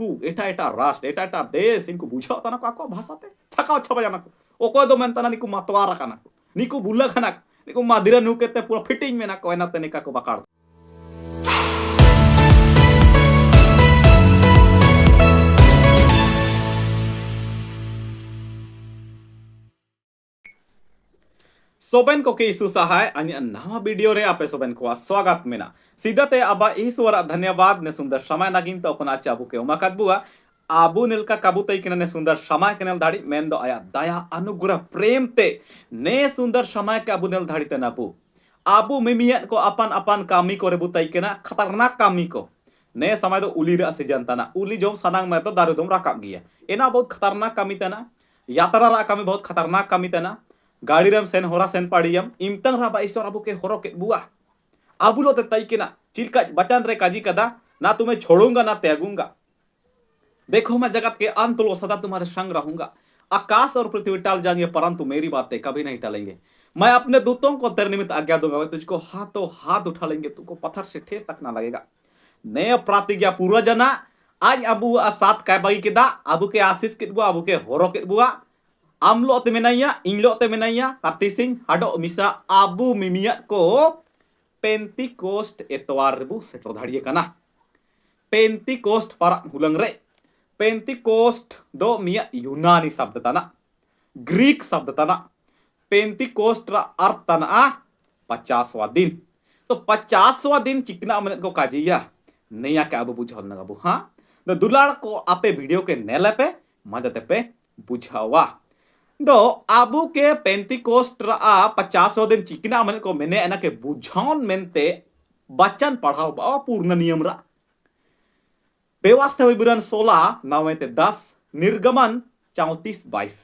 इनको एटा एटा राष्ट्र एटा एटा देश इनको बुझाओ तना को आको भाषाते छकाओ छबा जाना को ओको दो मेन तना निको मतवारा काना को निको बुल्ला खाना निको मादिरा नुकेते पूरा फिटिंग में ना को एना तनिका को बकाड़ सोबेन को के सहाय अन्य नवा वीडियो रे आपे सोबेन को स्वागत मेना सीधाते अब ईश्वर धन्यवाद ने सुंदर समय नागिन तो कोना चाबू के उमाकत बुआ आबू निलका काबू तई ने सुंदर समय के धाड़ी मेन दो आया दया अनुग्रह प्रेम ते ने सुंदर समय के आबू नेल धाड़ी ते नाबू आबू मिमियन को अपन अपन कामी को रेबू तई केना खतरनाक कामी को ने समय दो उली रे सीजन तना उली जोम सनांग में तो दारू दोम राकाब गया एना बहुत खतरनाक कामी तना यात्रा रा कामी बहुत खतरनाक कामी तना गाड़ी रेम सेन होरा सेन पाड़ियम इमतंग रा बाईसर आबू के होरो के बुआ आबू लो ते तई केना चिलका बचन रे काजी कदा ना तुम्हें छोड़ूंगा ना त्यागूंगा देखो मैं जगत के अंत लो सदा तुम्हारे संग रहूंगा आकाश और पृथ्वी टाल जाएंगे परंतु मेरी बातें कभी नहीं टालेंगे मैं अपने दूतों को तेरे निमित्त आज्ञा दूंगा वे तुझको हाथों हाथ उठा लेंगे तुमको पत्थर से ठेस तक ना लगेगा नए प्रतिज्ञा पूर्व जना आज अबू सात काय बागी केदा अबू के आशीष के बुआ अबू के होरो के बुआ आमलो ते मेनाया इंगलो ते मेनाया कार्तिसिंग हाडो मिसा आबू मिमिया को पेंटिकोस्ट एतवार रेबू सेटो धाड़िए कना पेंटिकोस्ट पर हुलंग रे पेंटिकोस्ट दो मिया यूनानी शब्द तना ग्रीक शब्द तना पेंटिकोस्ट रा अर्थ तना 50वां दिन तो 50वां दिन चिकना मन को काजिया नया के अब बुझाव ना अबू हाँ तो दुलार को आपे वीडियो के नेले पे मदद पे बुझावा दो आबू के पेंटिकोस्ट रा 50वां दिन चिकना मन को मैंने एना के बुझावन मेनते बचन पढ़ाओ बा पूर्ण नियम रा व्यवस्था विवरण 16 9 10 निर्गमन 34 22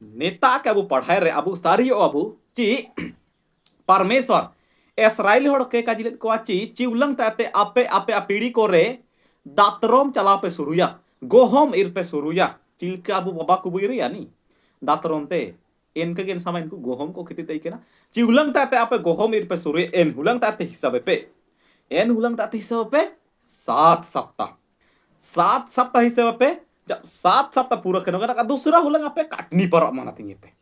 नेता के अबू पढ़ाए रे अबू सारी अबू ची परमेश्वर इसराइल होड़ के काजिले को आची चिउलंग ताते आपे आपे पीढ़ी को रे दातरोम चला पे सुरुया गोहोम इर पे सुरुया चिलका अबू बाबा को बुइरी यानी दातरोम ते इनके गेन समय इनको गोहोम को खेती तई के ना चिउलंग ताते आपे गोहोम इर पे सुरुया एन हुलंग ताते हिसाब पे एन हुलंग ताते हिसाब पे 7 सप्ताह हिसाब पे जब 7 सप्ताह पूरा करने का दूसरा हुलंग आपे काटनी पर मनाती पे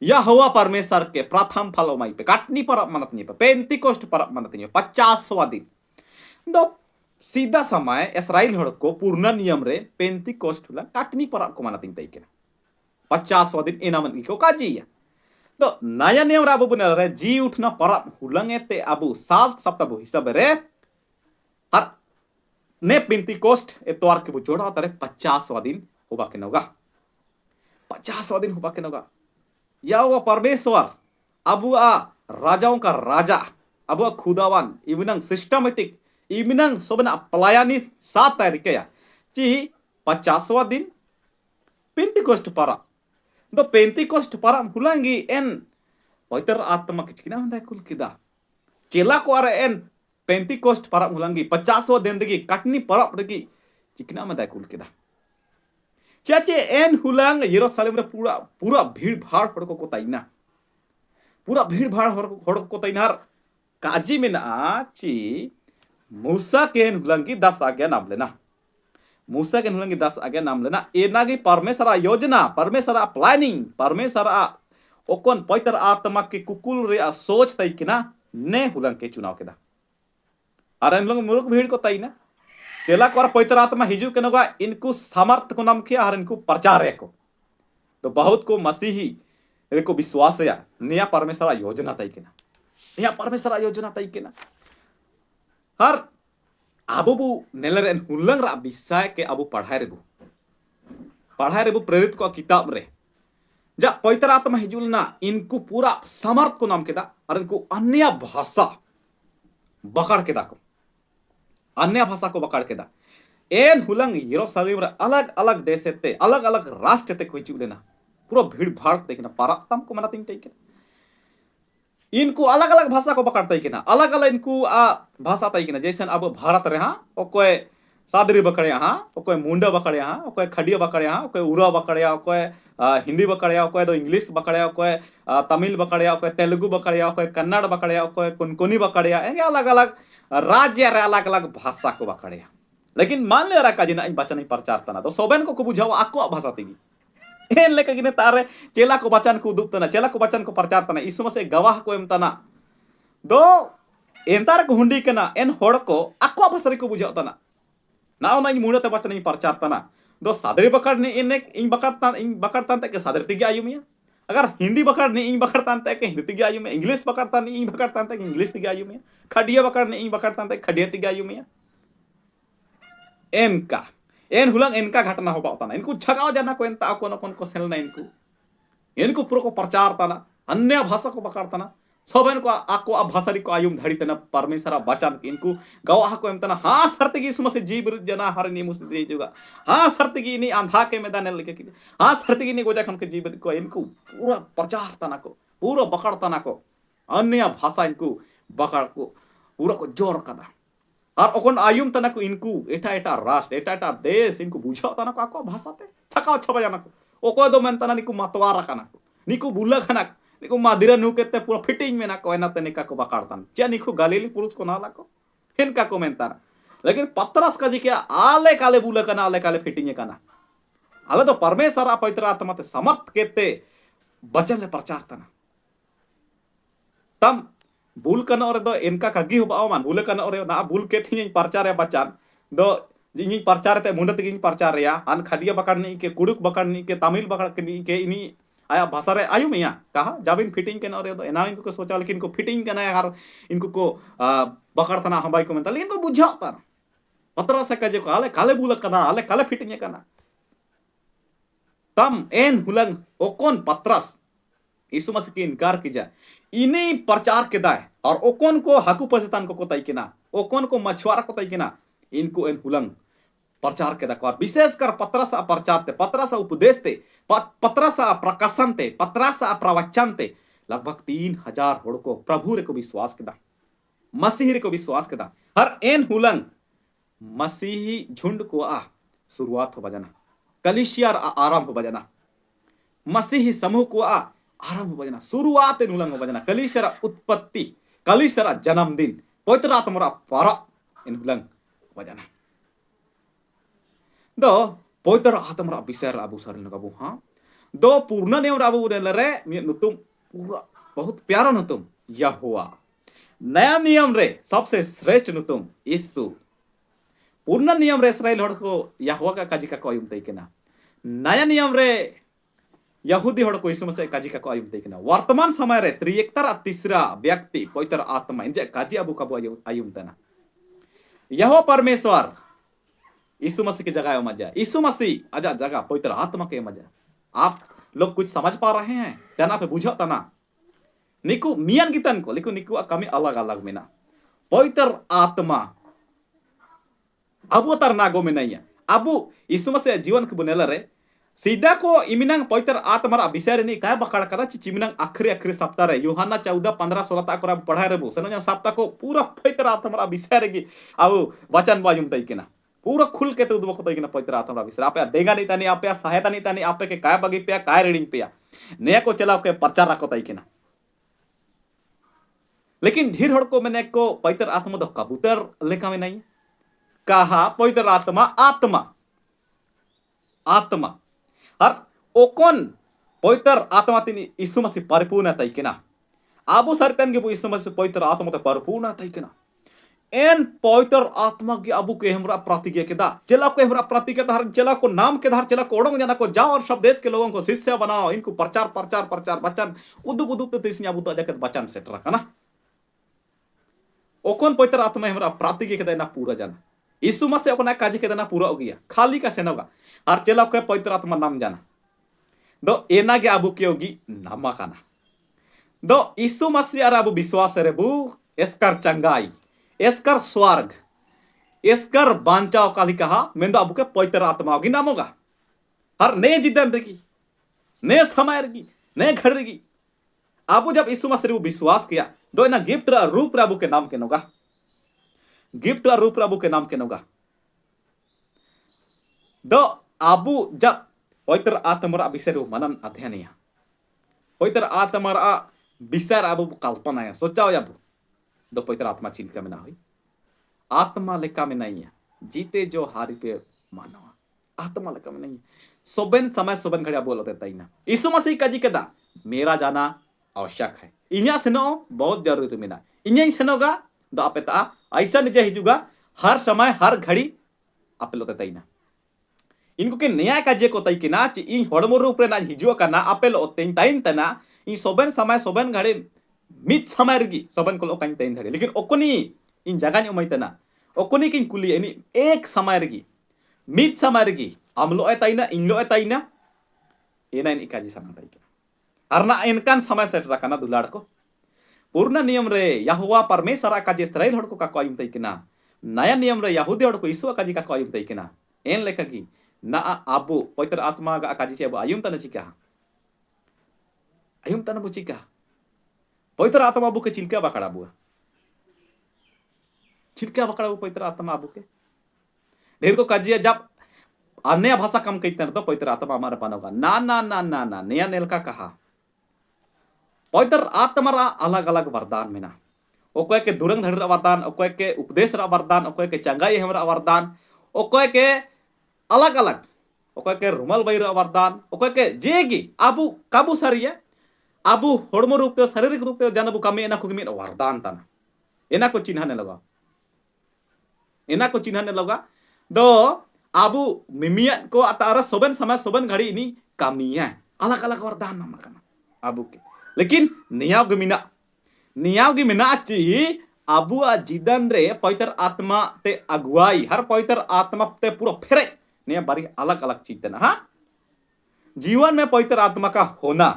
या हुआ परमेश्वर के प्रथम फल माई पे काटनी पर मनाती पे पेंटिकोस्ट पर मनाती 50वां दिन दो सीधा समय इसराइल हड़ को पूर्ण नियम रे पेंटिकोस्ट हुलंग काटनी पर को मनाती तई के 50वां दिन एना मन को काजिया तो नया नियम रे अबू बने रे जी उठना पर हुलंग एते अबू 7 सप्ताह हिसाब रे हर ने पेंटिकोस्ट एतवार के जोड़ा होता है 50वां दिन होबा के नोगा 50वां दिन होबा के नोगा या वो परमेश्वर अबू राजाओं का राजा अबू खुदावान इवनंग सिस्टमेटिक इवनंग सोबना पलायानी 7 तारीख या ची 50वां दिन पेंटिकोस्ट पारा दो पेंटिकोस्ट पारा हुलंगी एन पवित्र आत्मा किचकिना हंदा कुल किदा चेला को आरे एन पेंटिकोस्ट परब हुलंगी 50वां दिन रगी कटनी परब रगी चिकना में कुल केदा चाचे एन हुलंग यरूशलेम रे पूरा पूरा भीड़ भाड़ हड़ को ताइना पूरा भीड़ भाड़ हड़ को ताइना काजी में ना ची मूसा के एन हुलंगी 10 आज्ञा नाम लेना मूसा के हुलंगी 10 आज्ञा नाम लेना एना की परमेश्वर योजना परमेश्वर प्लानिंग परमेश्वर ओकन पवित्र आत्मा के कुकुल रे सोच तई किना ने हुलंग के चुनाव केदा और इन लोग मुरुक भीड़ को तई ना चेला को पवित्र आत्मा हिजू के नगा इनको सामर्थ को नाम किया और इनको प्रचार को तो बहुत को मसीही को विश्वास या नया परमेश्वर योजना तई के ना नया परमेश्वर योजना तई के ना हर अबू नेलर हुलंग रा विषय के अबू पढ़ाए रेबू प्रेरित को किताब रे जा पवित्र आत्मा हिजुल ना इनको पूरा सामर्थ को नाम केदा और इनको अन्य भाषा बकड़ केदा को अन्य भाषा को बकड़ केदा एन हुलंग यरूशलेम रे अलग अलग देश ते अलग अलग राष्ट्र ते कोई लेना पूरा भीड़ भाड़ देखना पारातम को मनाती तई के इनको अलग अलग भाषा को पकड़ते के ना अलग अलग इनको भाषा तई के ना जैसे अब भारत रे हां ओ कोई सादरी बकड़िया हां ओ कोई मुंडा बकड़िया हां ओ कोई खड़िया बकड़िया हां ओ कोई उरा बकड़िया ओ कोई हिंदी बकड़िया ओ कोई दो इंग्लिश बकड़िया ओ कोई तमिल बकड़िया ओ कोई तेलुगु बकड़िया ओ कोई कन्नड़ बकड़िया ओ कोई कोंकणी बकड़िया अलग अलग राज्य रे अलग अलग भाषा को बकड़िया लेकिन मान ले रहा काजी ना इन बचन प्रचार तना तो सोबेन को बुझाओ आको भाषा तेगी एन लेका गिने तारे चेला को बचन को उदुप तना चेला को बचन को प्रचार तना इसु मसे गवाह को एम तना दो एंतार को हुंडी कना एन होड़ को आको भाषा को बुझाओ तना ना ओना इन मुनते बचन प्रचार तना दो सादरी बकड़ ने इन बकड़ तान के सादरी तिगे आयुमिया अगर हिंदी बकड़ ने इन बकड़ तान के हिंदी तिगे आयुमिया इंग्लिश बकड़ तान इन बकड़ तान के इंग्लिश तिगे आयुमिया खडिया बकड़ ने इन बकड़ तान के खडिया तिगे आयुमिया एनका एन हुलंग एनका घटना हो पाता इनको छगाव जाना को एनता कोन को सेलना इनको पूरा को प्रचार तना अन्य भाषा को पकड़ता सोबेन को आको अब भाषा को आयुम धड़ी तना परमेश्वर बचन इनको गवाह को एमतना हाँ सर्तगी सुमसे जीव जना हर नी मुस्ति जुगा हाँ सर्तगी नी अंधा के मैदान लेके की हाँ सर्तगी नी गोजा खन के जीव को इनको पूरा प्रचार तना को पूरा बकड़ तना को अन्य भाषा इनको बकड़ को पूरा को जोर कदा और ओकन आयुम तना को इनको एटा एटा राष्ट्र एटा एटा देश इनको बुझाओ तना को आको भाषा ते छकाव छबा जाना को ओको दो मेन तना निको मतवारा कना को निको बुल्ला खना निको मादिरा नु केते पूरा फिटिंग में ना को एना ते निका को बकाड़तन चे निको गालीली पुरुष को नाला को हिनका को मेन तना लेकिन पत्रस का जी के आले काले बुला कना आले काले फिटिंग कना आले तो परमेश्वर पवित्र आत्मा ते समर्थ केते वचन ले प्रचार तना तम बुल कना और दो इनका कगी हो बावन बुल कना और ना बुल के थी प्रचार है बच्चान दो जिनी प्रचार ते मुंडत गिन प्रचार या अन खडिया बकड़नी के कुड़ुक बकड़नी के तमिल बकड़नी के इनी आया भाषा रे आयु मिया कहा जाबिन फिटिंग के और दो एना इनको सोचा लेकिन इनको फिटिंग के ना यार इनको को बकड़तना हबाई को मेंता लेकिन को बुझाता पत्रा से कजे को आले काले बुल कना आले काले फिटिंग कना तम एन हुलंग ओकोन पत्रस यीशु मसीह की इनकार की जाए इन्हीं प्रचार के दाए और ओकोन को हकु पजतान को तय किना ओकोन को मछुआरा को तय किना इनको इन हुलंग प्रचार के दाए विशेषकर पत्रसा प्रचार ते पत्रसा उपदेश ते पत्रसा प्रकाशन ते पत्रसा प्रवचन ते लगभग 3000 होड़ को प्रभु रे को विश्वास के दा मसीह रे को विश्वास के दा हर एन हुलंग मसीही झुंड को शुरुआत हो बजना कलिसिया आरंभ हो बजना मसीही समूह को आरंभ बजना शुरुआत नुलंग बजना कलिसरा उत्पत्ति कलिसरा जन्मदिन पवित्र आत्मा पर इन हुलंग बजना दो पवित्र आत्मा विषय राबू सर नगबू हां दो पूर्ण नियम राबू रे मी नुतुम पूरा बहुत प्यारा नुतुम यहोवा नया नियम रे सबसे श्रेष्ठ नुतुम यीशु पूर्ण नियम रे इस्राएल हड़ को यहोवा का काजी का कोयुम तैकेना नया नियम रे यहूदी हड़ को यीशु मसीह काजी का को आयुम देखना वर्तमान समय रे त्रिएकता तीसरा व्यक्ति पवित्र आत्मा इंजे काजी अबू का आयुम तना यह परमेश्वर यीशु मसीह की जगह मजा यीशु मसीह आजा जगह पवित्र आत्मा के मजा आप लोग कुछ समझ पा रहे हैं तना पे बुझा तना निकु मियान गितन को लिखो निकु कमी अलग अलग में ना पवित्र आत्मा अबू तर नागो में नहीं है अबू यीशु मसीह जीवन के बुनेला रे सीधा को इमिनंग पवित्र आत्मा विषय रे काय बकड़ कदा चिमिनंग आखिरी आखिरी सप्ताह रे यूहन्ना 14-15-16 तक पढ़ाए रे बो सनो सप्ताह को पूरा पवित्र आत्मा विषय रे की अब वचन बाजुम तई केना पूरा खुल के तो उदबो तई केना पवित्र आत्मा विषय आपे देगा नहीं तानी आपे सहायता नहीं तानी आपे के काय बगी पे काय रीडिंग पे नया को चलाओ के प्रचार रखो तई केना लेकिन ढेर हड़ को मैंने को पवित्र आत्मा दो कबूतर लेखा में नहीं कहा पवित्र आत्मा आत्मा आत्मा और ओकोन पवित्र आत्मा तिनी यीशु मसीह परिपूर्ण तैकेना आबू सरतन के यीशु मसीह पवित्र आत्मा ते परिपूर्ण तैकेना एन पवित्र आत्मा के आबू के हमरा प्रतिज्ञा के दा चला को हमरा प्रतिज्ञा हर चला को नाम के धार चला को ओडंग जाना को जाओ और सब देश के लोगों को शिष्य बनाओ इनको प्रचार प्रचार प्रचार बचन उदुब उदुब ते तिसनी आबू तो जाके बचन सेट रखना ओकोन पवित्र आत्मा हमरा प्रतिज्ञा के देना पूरा जाना यीशु मसीह ओकोना काज के देना पूरा हो गया खाली का सेनोगा और चला के पवित्र आत्मा नाम जाना दो एना के आबू के होगी नामा काना दो यीशु मसीह और आबू विश्वास रे बू एस्कर चंगाई एस्कर स्वर्ग एस्कर बांचाओ काली कहा मैं आबू के पवित्र आत्मा होगी नाम होगा हर नए जिदन रेगी नए समय रेगी नए घर रेगी आबू जब यीशु मसीह विश्वास किया दो ना गिफ्ट रूप आबू के नाम के नोगा गिफ्ट रूप आबू के नाम के नोगा दो आबू जब पवित्र आत्मा विषय मनन अध्ययन या पवित्र आत्मा विषय आबू कल्पना या सोचा हो आबू दो पवित्र आत्मा चिलका में ना हुई आत्मा लेका में नहीं है जीते जो हारी पे मानवा आत्मा लगा में नहीं सोबेन समय सोबेन घड़ी बोलो देता ही ना यीशु मसीह का जी कदा मेरा जाना आवश्यक है इन्या सेनो बहुत जरूरी मेना इन्या सेनोगा दो आपे ता ऐसा निजे हिजुगा हर समय हर घड़ी आपे लोते ताइना इनको के नया काजे को तई किना ची इन होड़मो रूप रे ना हिजुआ करना आपे लो तेन टाइम तना इन सोबेन समय सोबेन घड़ी मित समय रगी सोबेन को लो काइन तेन धरे लेकिन ओकोनी इन जगह नी तना ओकोनी किन कुली इनी एक समय रगी मित समय रगी आमलो ताइना इनलो ताइना एना इन काजी सना ताई किना अरना इनकान समय सेट रखना दुलाड़ को पूर्ण नियम रे यहोवा परमेश्वर काजे इस्राएल हड़ को का कोइम तई किना नया नियम रे यहूदी हड़ को यीशु काजी का कोइम तई किना एन लेका की ना आबो पवित्र आत्मा का काजी चे आयुम तना चिका आयुम तना बुचिका पवित्र आत्मा आबू के चिलका बकड़ा बुआ चिलका बकड़ा पवित्र आत्मा आबू के ढेर को काजी जब अन्य भाषा कम कहते हैं तो पवित्र आत्मा हमारे पानोगा ना ना ना ना ना नया नेल का कहा पवित्र आत्मा रा अलग अलग वरदान में ना ओकोय के दुरंग धड़ वरदान ओकोय के उपदेश रा वरदान ओकोय के चंगाई हमरा वरदान ओकोय के अलग अलग ओकोय के रुमाल बैर वरदान ओकोय के जेगी आबू काबू सरिया आबू होड़मो रूप ते शारीरिक रूप ते जानबू कमी एना खुगमी वरदान तना एना को चिन्हने लगा एना को चिन्हने लगा दो आबू मिमिया को अतारा सोबन समय सोबन घड़ी इनी कमिया अलग अलग वरदान नाम करना आबू के लेकिन नियाव गी मिना ची आबू जीदन रे पवित्र आत्मा ते अगुवाई हर पवित्र आत्मा ते पूरा फेरे निया बारी अलग अलग चीज देना हाँ जीवन में पवित्र आत्मा का होना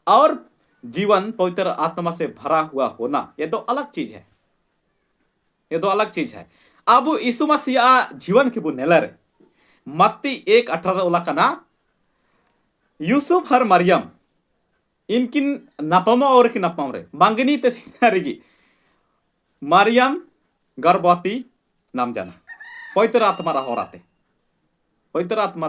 और जीवन पवित्र आत्मा से भरा हुआ होना ये दो अलग चीज है ये दो अलग चीज है अब यीशु मसीह जीवन की बुनेलर मत्ती 1:18 ओला कना यूसुफ हर मरियम इनकिन नपमा और की नपम रे मांगनी ते सिंगारेगी मरियम गर्भवती नाम जाना पवित्र आत्मा रहा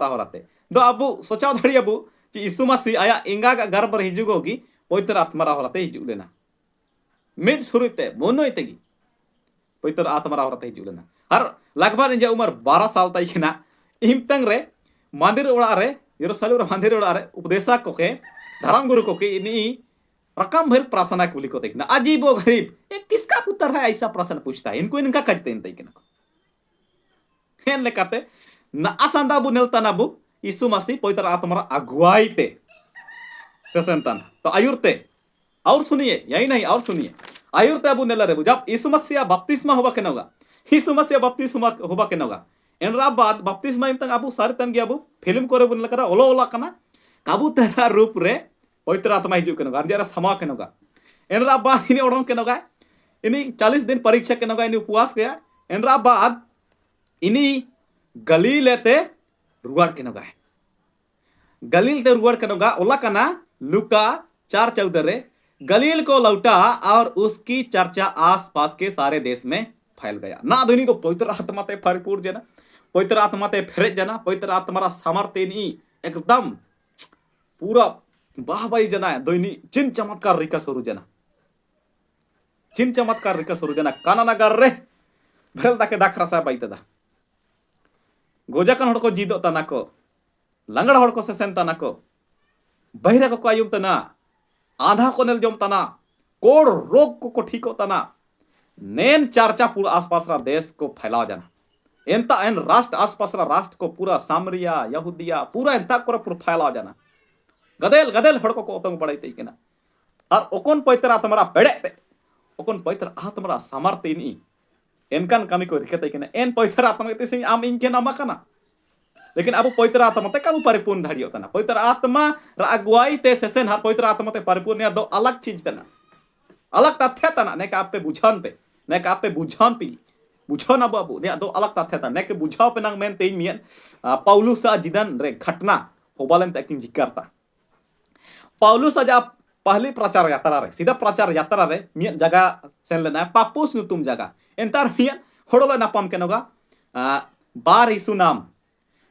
होराते दो अबू सोचा धड़ी अबू कि यीशु मसीह आया इंगा का गर्भ रे हिजुगोगी पवित्र आत्मा रहा होराते हिजु लेना मिद सुरुते मोनोइतेगी पवित्र आत्मा रहा होराते हिजु लेना हर लगभग इंजा उम्र 12 साल तक हिना इमतंग रे मंदिर ओड़ा रे यरूशलेम रे मंदिर ओड़ा रे उपदेशक को के धर्म गुरु को के इनी रकम भर प्रार्थना कुली को देखना अजीबो गरीब ये किसका पुत्र है ऐसा प्रश्न पूछता है इनको इनका कजते इन तई को हेन लेकाते ना असंदा बु नेलता ना बु यीशु मसीह पवित्र आत्मा अगुवाई ते सेसंतन तो आयुरते और सुनिए यही नहीं और सुनिए आयुरते अबु नेला रे जब यीशु मसीह बपतिस्मा होबा के नोगा यीशु मसीह बपतिस्मा होबा के नोगा एनरा बाद बपतिस्मा इम तक अबु सारे तन गया अबु फिल्म करे बुन लकरा ओलो ओला कना काबू तेरा रूप रे पवित्र आत्मा हिजू के नोगा अर्जरा समा के नोगा एनरा बाद इनी ओडों के नोगा इनी 40 दिन परीक्षा के नोगा इनी उपवास गया एनरा बाद इनी गलील ते रुवाड़ के नोगा गलील ते रुवाड़ के नोगा ओला कना लुका 4:14 रे गलील को लौटा और उसकी चर्चा आसपास के सारे देश में फैल गया ना धोनी को पवित्र आत्मा ते परिपूर्ण जना पवित्र आत्मा ते फेरे जना पवित्र आत्मा सामर्थ्य नी एकदम पूरा बाहबाई जना दोनी चिन चमत्कार रिका सुरु जना काना नगर रे भेल ताके दाखरा सा बाइतदा गोजा कन हड़ को जीदो तना को लंगड़ा हड़ को सेसन तना को बहिरा को आयुम तना आधा को नेल जम तना कोड़ रोग को ठीक हो तना नेन चर्चा पूरा आसपास रा देश को फैलाव जना एंता एन राष्ट्र आसपास रा राष्ट्र को पूरा सामरिया यहूदिया पूरा एंता को पूरा फैलाव जना गदेल गदेल हड़ को ओतंग पड़ाई तेकिना और ओकोन पवित्र आत्मा पेड़े ओकोन पवित्र आत्मा सामर्थ्य नी एनकान कमी को रिकते किना एन पवित्र आत्मा ते सिंह आम इनके नामा कना लेकिन अब पवित्र आत्मा ते काबू परिपूर्ण धाड़ी होता ना पवित्र आत्मा रा अगुवाई ते सेसन हर पवित्र आत्मा ते परिपूर्ण दो अलग चीज तना अलग तथ्य तना ने का आप पे बुझान पे ने का आप पे बुझान पी बुझाओ ना बाबू ने दो अलग तथ्य तना ने के बुझाओ पे नंग मेन तेन मियन पौलुस जिदन रे घटना होबालेम तकिन जिकरता पौलुस जा पहली प्रचार यात्रा रे सीधा प्रचार यात्रा रे मियन जगह सेन लेना पापुस नुतुम जगह एंतार मियन होड़ोला नापम के नोगा बार यीशु नाम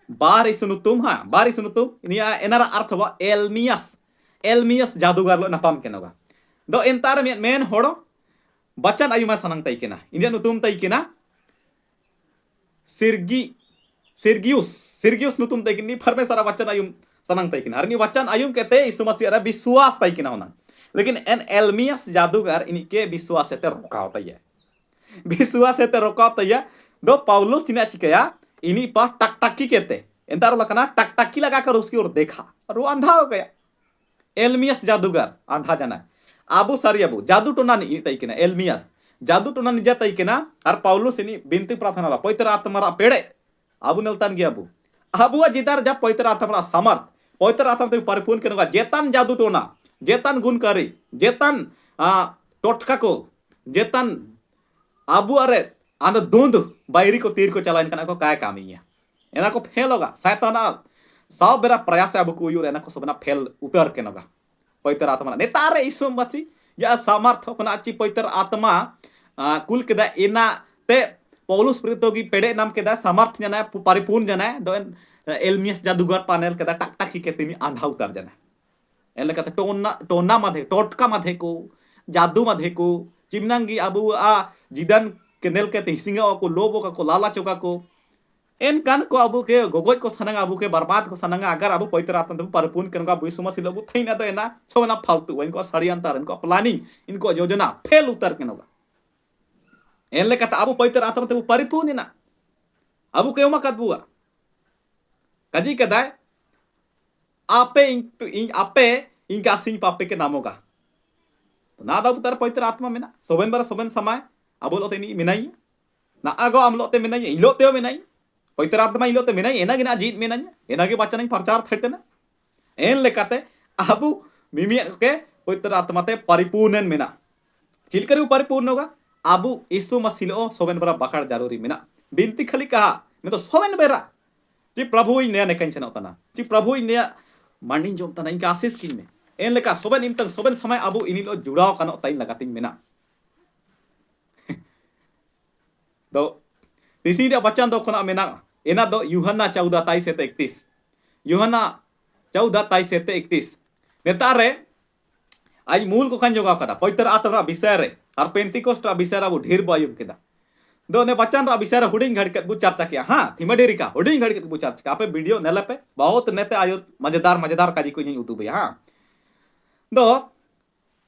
बार यीशु नुतुम हां बार यीशु नुतुम इनिया एनारा अर्थ वा एलमियस जादूगर लो नापम के नोगा दो एंतार मियन मेन होड़ो बचन आयुमा सनंग तई केना इंडिया नुतुम तई केना सिरगियुस नुतुम तैकिन परमेश्वर वचन आयुम सनंग तैकिन और वचन आयुम कहते यीशु मसीह विश्वास तैकिन होना लेकिन एन एलमियस जादूगर इनके विश्वास रोकाव तैया विश्वास रोकाव तैया दो पाउलुस चिना चिकया इन्हीं पर टकटकी कहते एंतार लकना टकटकी लगाकर उसकी ओर देखा और वो अंधा हो गया एलमियस जादूगर अंधा जाना आबू सारी आबू जादू टोना नहीं तैकिना एलमियस जादू टोना निजा तैकिना और पाउलुस इन्हीं बिनती प्रार्थना ला पवित्र आत्मा पेड़े आबू नेलतान गया आबू आबू जितार जब पवित्र आत्मा समर्थ पवित्र आत्मा ते परिपूर्ण करने जेतान जादू टोना जेतान गुणकारी जेतान टोटका को जेतान आबू अरे आन दूंद बायरी को तीर को चला इनका को काय कामी है एना को फेल होगा शैताना सब बेरा प्रयास आबू को यूर एना को सबना फेल उतर के नगा पवित्र आत्मा नेतारे यीशु मसीह या सामर्थ होना अच्छी पवित्र आत्मा कुल केदा एना ते पौलुस प्रेरितोगी पेड़े नाम केदा सामर्थ जना परिपूर्ण जना दो एलमियस जादूगर पानेल केदा टक टक के तिनी आंधा उतर जना एले कथा टोना मध्ये टोटका मध्ये को जादू मध्ये को चिमनांगी आबू जिदन केनेल के हिसिंगा को लोबो को लाला चौका को एन कान को आबू के गोगोज को सनंगा आबू के बर्बाद को सनंगा अगर आबू पवित्र आत्मा परिपूर्ण करने आबू यीशु मसीह लोगो थैना तो एना छोना फालतू इनको षड्यंत्र इनको प्लानिंग इनको योजना फेल उतर के नोगा एन ले कथा आबू पवित्र आत्मा ते परिपूर्ण ना आबू के मकत बुआ कजी कदाय आपे इनका सिंह पापे के नामों का ना दाबू तार पवित्र आत्मा में ना सोबेन बार सोबेन समय आबू लोते नहीं मिनाई ना आगो आम लोते मिनाई इलोते मिनाई पवित्र आत्मा इलोते मिनाई एना गिना जीत मिनाई एना के बच्चा नहीं प्रचार थैते ना एन लेकाते आबू मिमिया के पवित्र आत्मा ते परिपूर्ण मिना चिलकर परिपूर्ण होगा आबू यीशु मसीह लो सोबेन बार बखाड़ जरूरी मिना बिनती खाली कहा मैं तो सोबेन बेरा जी प्रभु इ नया नेकन चना तना जी प्रभु इ नया मांडिन जोम तना इनका आशीष किन में एन लेका सोबेन इम तक सोबेन समय आबू इनी लो जुड़ाव कनो ताइन लगातिन मेना दो तीसरी वचन दो खना मेना एना दो यूहन्ना 14:23 से 31 यूहन्ना 14:23 से 31 नेतारे आज मूल को खन जोगा कदा पवित्र आत्मा विषय रे और पेंटिकोस्ट विषय रा वो ढेर बायुम केदा दो ने वचन रा विषय रा हुडिंग घड़ के बु चर्चा किया हां थिमडेरी का हुडिंग घड़ के बु चर्चा आपे वीडियो नेला पे बहुत नेते आयो मजेदार काजी को यूट्यूब हां दो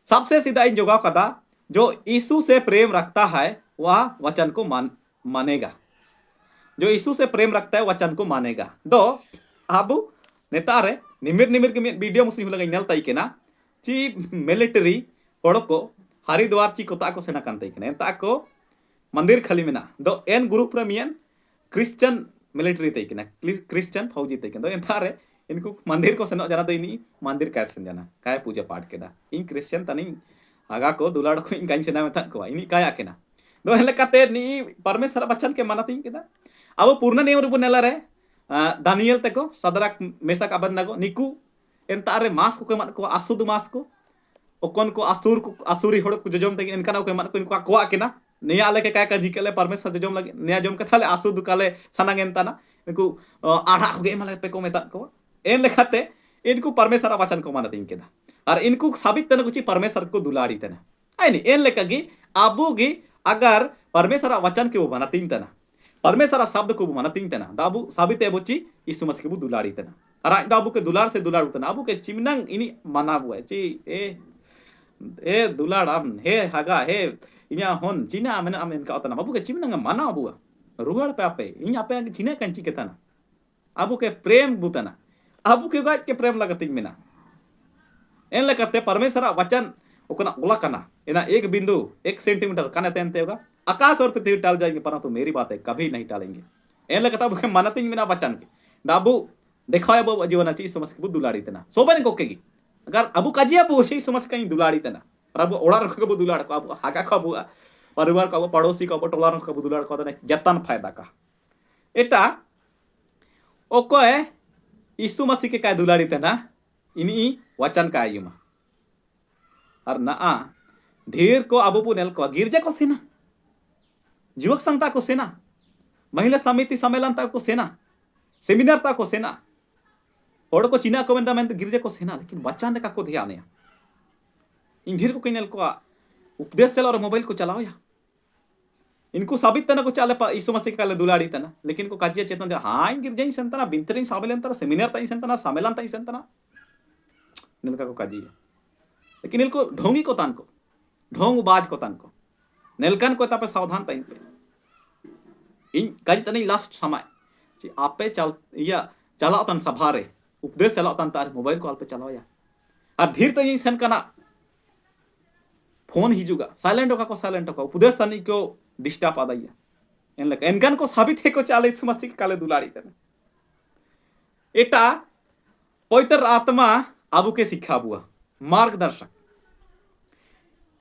सबसे सीधा इन जोगा कदा जो यीशु से प्रेम रखता है वह वचन को मानेगा जो यीशु से प्रेम रखता है वचन को मानेगा दो आबू नेतारे निमिर के वीडियो मुस्लिम लगा नेल ताई केना ची मिलिट्री होड़ को हरिद्वार ची कोता को सेना कान ताई केना ता को मंदिर खाली मेना दो एन ग्रुप रे मियन क्रिश्चियन मिलिट्री ताई केना क्रिश्चियन फौजी ताई केना दो एंतारे इनको मंदिर को सेनो जाना तो इनी मंदिर कैसे जाना काय पूजा पाठ केदा इन क्रिश्चियन तनी आगा को दुलाड़ को इन काइन सेना में था को इनी काय आकेना दो हेले काते नी परमेश्वर बचन के मानती केदा अब पूर्ण नियम रे नेला रे दानियल तको सदराक मेसाक अबदनागो निकू एंतारे मास को मान को आसुद मास को ओकन को आसुरी होड़ को जजम तक इनका को मान को इनको कोआ केना निया लेके काय का जिकले परमेश्वर जजम लगे निया जम के थाले आसुद काले सनांग एंताना इनको आढ़ा को गे माले पे को मेता को एन लेखाते इनको परमेश्वर वचन को मानती केदा और इनको साबित तने कुछ परमेश्वर को दुलाड़ी तना आइनी एन लेका गी आबू गी अगर परमेश्वर वचन के वो मानती तना परमेश्वर शब्द को मानती तना दाबू साबित है बुची यीशु मसीह को दुलाड़ी तना और दाबू के दुलार से दुलाड़ तना आबू के चिमनंग इनी माना बुआ ची ए दुलाड़ आम हे हागा हे इन्या होन चिना मेना आम इनका तना आबू के चिमनंग माना बुआ रुगड़ पे आपे इन आपे चिना कंची के तना आबू के प्रेम बुतना आबू के गाज के प्रेम लगती मेना एन लगते परमेश्वर वचन ओकना ओला कना एना एक बिंदु 1 सेंटीमीटर कने तेनते होगा आकाश और पृथ्वी टाल जाएंगे परंतु मेरी बातें कभी नहीं टालेंगे एन लगता बुके मानती मेना वचन के दाबू देखा है वो जीवन अच्छी समझ के दुलाड़ी तना सोबन कोकेगी अगर अबू काजिया बो सही समझ कहीं दुलाड़ी तना प्रभु ओड़ा रखो बो दुलाड़ को अबू हागा को अबू परिवार को पड़ोसी को टोला को दुलाड़ को तना जतन फायदा का एटा ओकोए यीशु मसीह के काय दुलाड़ी तना इनी वचन का आयुमा और ना ढेर को अबू पुनेल को गिरजा को सेना युवक संघता को सेना महिला समिति सम्मेलन को सेना सेमिनार ता को सेना होड़ को चिना को मेंदा गिरजा को सेना लेकिन वचन का को ध्यान है इन ढेर को किनेल को उपदेश चला और मोबाइल को चलाओ या इनको साबित तना को चाले यीशु मसीह काले दुलाड़ी तना लेकिन को काजिया चेतन हाँ इन गिरजाई संतना बिंतरिन सामेलन तना सेमिनार ताई संतना सामेलान ताई संतना निलका को काजिया लेकिन इनको ढोंगी को तान को ढोंग बाज को तान को नेलकन को तापे सावधान ताइन पे इन काजी तनी लास्ट समय ची आपे चल या चलाओ तन सभा रे उपदेश चलाओ तन तार मोबाइल को अल्पे चलाओ या और धीर तई सन कना फोन हिजुगा साइलेंट होका को साइलेंट होका उपदेश तनी को डिस्टर्ब आदाया इन लक एनगन को साबित है को चाले यीशु मसीह के काले दुलाड़ी तने एटा पवित्र आत्मा आबू के शिक्षा बुआ मार्गदर्शक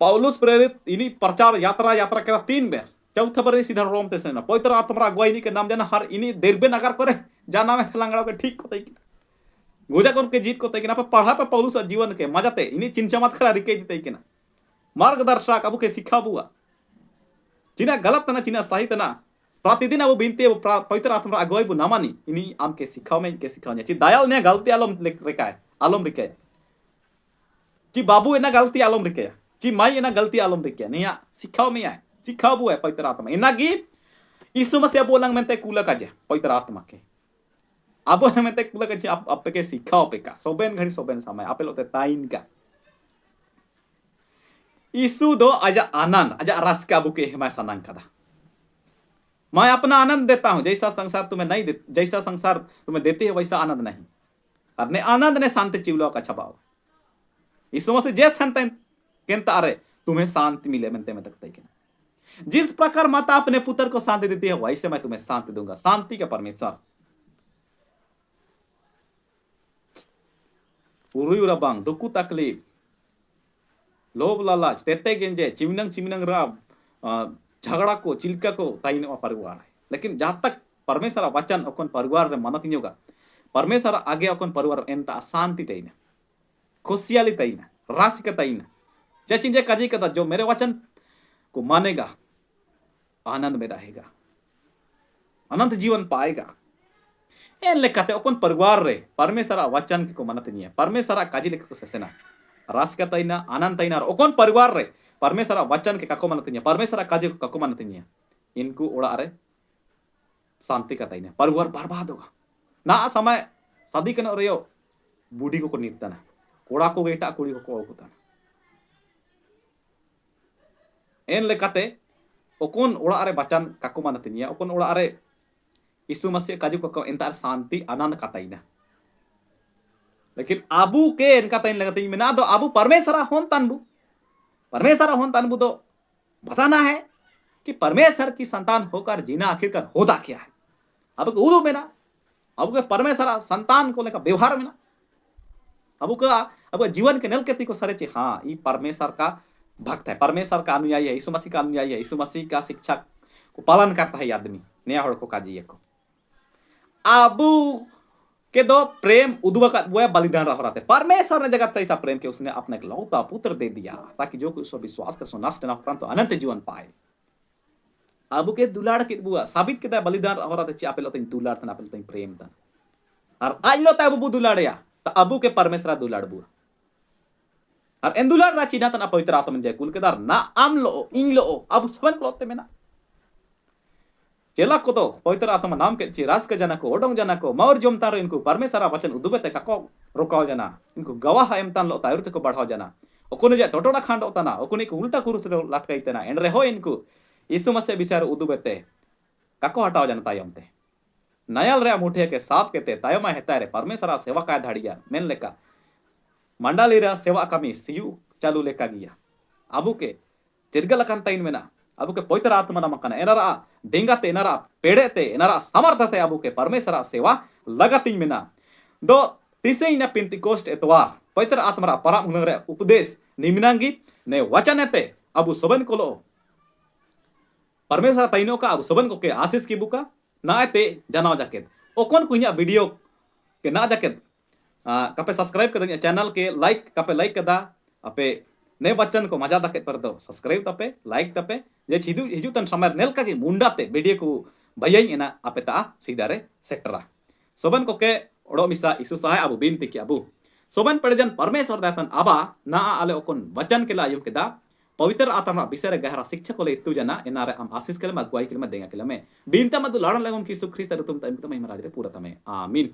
पौलुस प्रेरित इनी प्रचार यात्रा यात्रा करा 3 बेर चौथा बार सीधा रोम ते सेना पवित्र आत्मा अगुवाई के नाम जाना हर इनी देरबे नगर करे जाना में थलांगड़ा के ठीक कोतई कि गोजा कोन के जीत कोतई कि ना पढ़ा पे पौलुस जीवन के मजाते इनी चिंचामत खरा रिके जितई कि ना मार्गदर्शक अबू के शिक्षा बुआ चिना गलत तना चिना सही तना प्रतिदिन अब बिनते पवित्र आत्मा अगुवाई बु नामानी इनी आम के सिखाओ में के सिखाओ ची दयाल ने गलती आलम रेकाय आलम रिके ची बाबू एना गलती आलम रिके ची माई एना गलती आलम रिके निया सिखाओ में आए सिखाओ बु है पवित्र आत्मा एना गी यीशु मसीह बोलंग मेंते कुला काजे पवित्र आत्मा के अब मेंते कुला काजे आप के सिखाओ पे का सोबेन घड़ी सोबेन समय आपे लोते ताइन का यीशु दो आजा आनंद आजा रस का बुके है मैं सनंग कदा मैं अपना आनंद देता हूं जैसा संसार तुम्हें नहीं दे जैसा संसार तुम्हें देते है वैसा आनंद नहीं और ने आनंद ने शांति चिवलो का छबाव यीशु मसीह जे शांति केंता अरे तुम्हें शांति मिले मनते में तकते के जिस प्रकार माता अपने पुत्र को शांति देती है वैसे मैं तुम्हें शांति दूंगा शांति का परमेश्वर उरुयुरा बांग दुखु तकलीफ लोभ लालच तेते गेंजे चिमनंग रा झगड़ा को चिल्का को ताइन परिवार है लेकिन जहाँ तक परमेश्वर वचन अकन परिवार रे मनत नियोगा परमेश्वर आगे अकन परिवार एंता शांति तईना खुशियाली तईना राशि का तईना चचिंजे काजी कदा जो मेरे वचन को मानेगा आनंद में रहेगा अनंत जीवन पाएगा एन लेकाते अकन परिवार रे परमेश्वर वचन को मनत नहीं है परमेश्वर काजी लेके को सेना राशि का तईना आनंद तईना अकन परिवार रे परमेश्वर वचन के काको मनत नहीं है परमेश्वर काजे को काको मनत नहीं है इनको ओड़ा रे शांति का तईना परिवार बर्बाद होगा ना समय शादी कनो रेयो बूढ़ी को नितना कोड़ा को गेटा कुड़ी को होता एन लेकाते ओकोन ओड़ा रे वचन काको मनत नहीं है ओकोन ओड़ा रे यीशु मसीह काजे को एंतार शांति आनंद का तईना लेकिन आबू के इनका तईन लगते मेना दो आबू परमेश्वर होन तनबू परमेश्वर होन तनबू तो बताना है कि परमेश्वर की संतान होकर जीना आखिरकार होता क्या है अब उदू में ना अब परमेश्वर संतान को लेकर व्यवहार में ना अब जीवन के नलकती को सरे हाँ ये परमेश्वर का भक्त है परमेश्वर का अनुयायी है यीशु मसीह का अनुयायी है यीशु मसीह का शिक्षा को पालन करता है आदमी नया हड़ को काजी को आबू के दो प्रेम उद्भव का वो बलिदान रह रहा परमेश्वर ने जगत से ऐसा प्रेम के उसने अपने लौता पुत्र दे दिया ताकि जो कोई उस विश्वास कर सो नष्ट ना हो तो अनंत जीवन पाए आबू के दुलाड़ के बुआ साबित के बलिदान रह रहा चे आपे लोते दुलाड़ तना आपे लोते प्रेम तना और आज लोता अबू दुलाड़या तो अबू के परमेश्वर दुलाड़ बुआ और एन दुलाड़ रा चिना तना पवित्र आत्मा जय कुल केदार ना आम लो इन लो अब सबन लोते में ना चेला को तो पवित्र आत्मा नाम के ची रास के जना को ओडोंग जना को मौर जोमतारो इनको परमेश्वर वचन उदुबेते काको रोकाओ जना इनको गवाह एमतान लो तायरते को बढ़ाओ जना ओकोने जे टोटोडा खांड ओतना ओकोने को उल्टा कुरुस रे लटकाइतेना एनरे हो इनको यीशु मसीह विचार उदुबेते काको हटाओ जना तायमते नयल रे मुठे के साप केते तायमा हेता रे परमेश्वर सेवा का धाड़िया मेन लेका मंडली रे सेवा कमी सियु चालू लेका गिया आबू के तिरगलकन ताइन मेना आबू के पवित्र आत्मा नमकना एनारा देंगाते एनारा पेड़ेते एनारा समर्थते आबू के परमेश्वर सेवा लगाती मेना दो तिसे इन पिंतिकोस्ट एतवार पवित्र आत्मा पराम हुनरे उपदेश निमिनांगी ने वचनते आबू सोबन कोलो परमेश्वर तैनो का आबू सोबन को के आशीष की बुका नाते जनाव जाकेत ओकोन कुइया वीडियो के ना जाकेत कपे सब्सक्राइब कर चैनल के लाइक कपे लाइक कदा अपे ने वचन को मजा दके पर दो सब्सक्राइब तपे लाइक तपे जे हिजू तन समय नेल का मुंडाते वीडियो को भैयाई एना आपे ता सीधा रे सेक्टरा सोबन को के ओडो मिसा यीशु सहाय अबू बिनती के अबू सोबन पड़जन परमेश्वर दातन आबा ना आले ओकोन वचन के लायम केदा पवित्र आत्मा विषय गहरा शिक्षा को लेतु जना एनारे am आशीष के लिए मगवाई के लिए देंगे के लिए में बीनता मधु लड़न लगम की सुख्रिस्त तुम तम महिमा राज रे पूरा तमे आमीन।